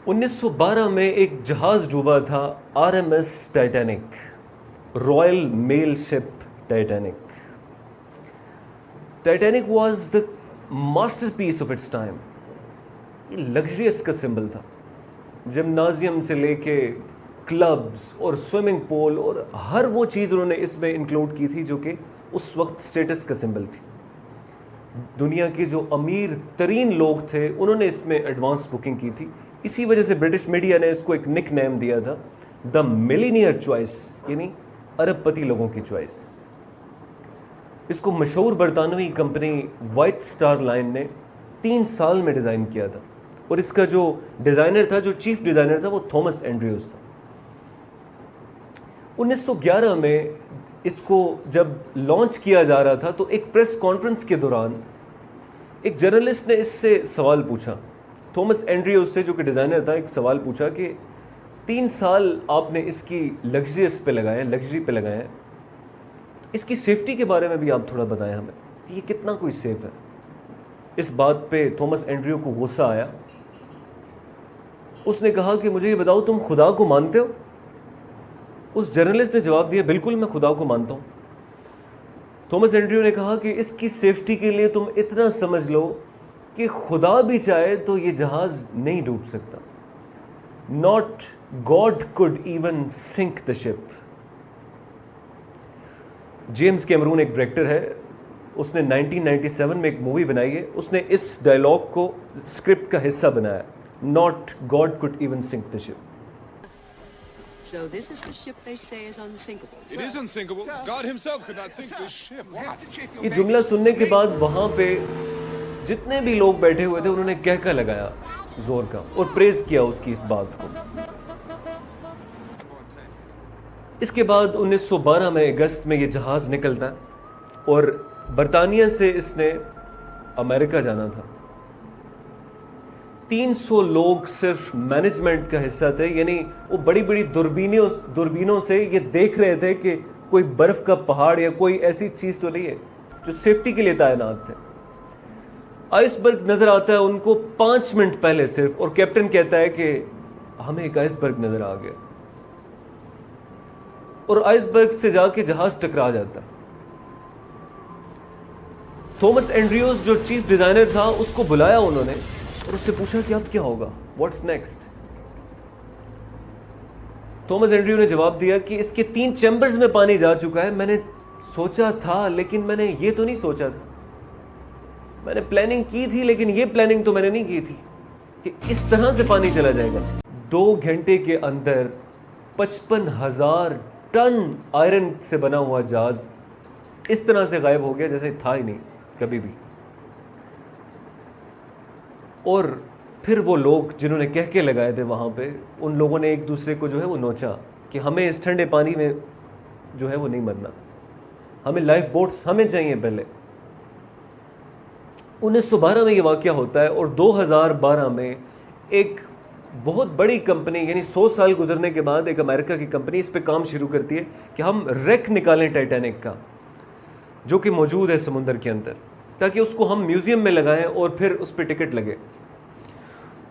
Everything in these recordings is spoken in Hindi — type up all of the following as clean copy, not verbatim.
1912 में एक जहाज डूबा था, RMS Titanic, royal mail ship Titanic. Titanic was the masterpiece of its time. ये लग्जरियस का सिंबल था। जिम्नाजियम से लेके क्लब्स और स्विमिंग पूल और हर वो चीज़ उन्होंने इसमें इंक्लूड की थी जो कि उस वक्त स्टेटस का सिंबल थी। दुनिया के जो अमीर तरीन लोग थे उन्होंने इसमें एडवांस बुकिंग की थी। इसी वजह से ब्रिटिश मीडिया ने इसको एक निक नेम दिया था, द मिलीनियर चॉइस, यानी अरबपति लोगों की चॉइस। इसको मशहूर बरतानवी कंपनी वाइट स्टार लाइन ने 3 साल में डिज़ाइन किया था और इसका जो डिज़ाइनर था, जो चीफ डिज़ाइनर था, वो थॉमस एंड्रयूज था। 1911 में इसको जब लॉन्च किया जा रहा था तो एक प्रेस कॉन्फ्रेंस के दौरान एक जर्नलिस्ट ने इससे सवाल पूछा, थॉमस एंड्रयूज से, जो कि डिज़ाइनर था। एक सवाल पूछा कि 3 साल आपने इसकी लग्जरी पे लगाए, इसकी सेफ्टी के बारे में भी आप थोड़ा बताएं हमें कि ये कितना कोई सेफ है। इस बात पे थॉमस एंड्रयू को गुस्सा आया। उसने कहा कि मुझे ये बताओ, तुम खुदा को मानते हो? उस जर्नलिस्ट ने जवाब दिया, बिल्कुल मैं खुदा को मानता हूँ। थॉमस एंड्रयू ने कहा कि इसकी सेफ्टी के लिए तुम इतना समझ लो कि खुदा भी चाहे तो ये जहाज नहीं डूब सकता। Not God could even sink the ship. James Cameron एक डायरेक्टर है, उसने 1997 में एक मूवी बनाई है। उसने इस डायलॉग को स्क्रिप्ट का हिस्सा बनाया, not God could even sink the ship. So this is the ship they say is unsinkable. It is unsinkable. God himself could not sink this ship. ये जुमला सुनने के बाद वहां पे जितने भी लोग बैठे हुए थे उन्होंने कहका लगाया जोर का और प्रेज किया उसकी इस बात को। इसके बाद 1912 में अगस्त में ये जहाज निकलता है और बरतानिया से इसने अमेरिका जाना था। 300 लोग सिर्फ मैनेजमेंट का हिस्सा थे, यानी वो बड़ी बड़ी दूरबीनों से ये देख रहे थे कि कोई बर्फ का पहाड़ या कोई ऐसी चीज तो नहीं है, जो सेफ्टी के लिए तैनात थे। आइसबर्ग नजर आता है उनको 5 मिनट पहले सिर्फ, और कैप्टन कहता है कि हमें एक आइसबर्ग नजर आ गया, और आइसबर्ग से जाके जहाज टकरा जाता है। थॉमस एंड्रयूज जो चीफ डिजाइनर था उसको बुलाया उन्होंने और उससे पूछा कि अब क्या होगा, व्हाट्स नेक्स्ट। थॉमस एंड्रयू ने जवाब दिया कि इसके 3 चैम्बर्स में पानी जा चुका है। मैंने सोचा था, लेकिन मैंने ये तो नहीं सोचा था, मैंने प्लानिंग की थी, लेकिन ये प्लानिंग तो मैंने नहीं की थी कि इस तरह से पानी चला जाएगा। 2 घंटे के अंदर 55,000 टन आयरन से बना हुआ जहाज इस तरह से गायब हो गया जैसे था ही नहीं कभी भी। और फिर वो लोग जिन्होंने कहके लगाए थे वहाँ पे, उन लोगों ने एक दूसरे को जो है वो नोचा कि हमें इस ठंडे पानी में जो है वो नहीं मरना, हमें लाइफ बोट्स हमें चाहिए पहले। 1912 में ये वाक़या होता है और 2012 में एक बहुत बड़ी कंपनी, यानी 100 साल गुजरने के बाद एक अमेरिका की कंपनी इस पे काम शुरू करती है कि हम रेक निकालें टाइटैनिक का, जो कि मौजूद है समुंदर के अंदर, ताकि उसको हम म्यूज़ियम में लगाएं और फिर उस पर टिकट लगे।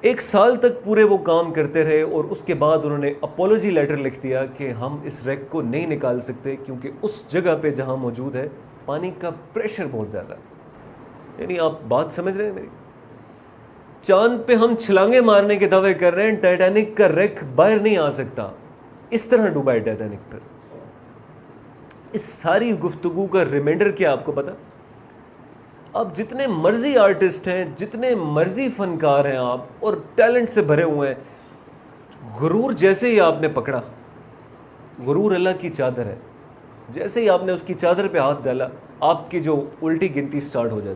1 साल तक पूरे वो काम करते रहे और उसके बाद उन्होंने अपोलॉजी लेटर लिख दिया कि हम इस रेक को नहीं निकाल सकते क्योंकि उस जगह पे जहाँ मौजूद है पानी का प्रेशर बहुत ज़्यादा है। यानी आप बात समझ रहे हैं मेरी? चांद पे हम छलांगे मारने के दावे कर रहे हैं, टाइटैनिक का रेक बाहर नहीं आ सकता। इस तरह डूबा है टाइटैनिक पर। इस सारी गुफ्तगू का रिमाइंडर क्या आपको पता? आप जितने मर्जी आर्टिस्ट हैं, जितने मर्जी फनकार हैं आप, और टैलेंट से भरे हुए हैं, गुरूर जैसे ही आपने पकड़ा, गुरूर अल्लाह की चादर है, जैसे ही आपने उसकी चादर पे हाथ डाला, आपकी जो उल्टी गिनती स्टार्ट हो जाती है।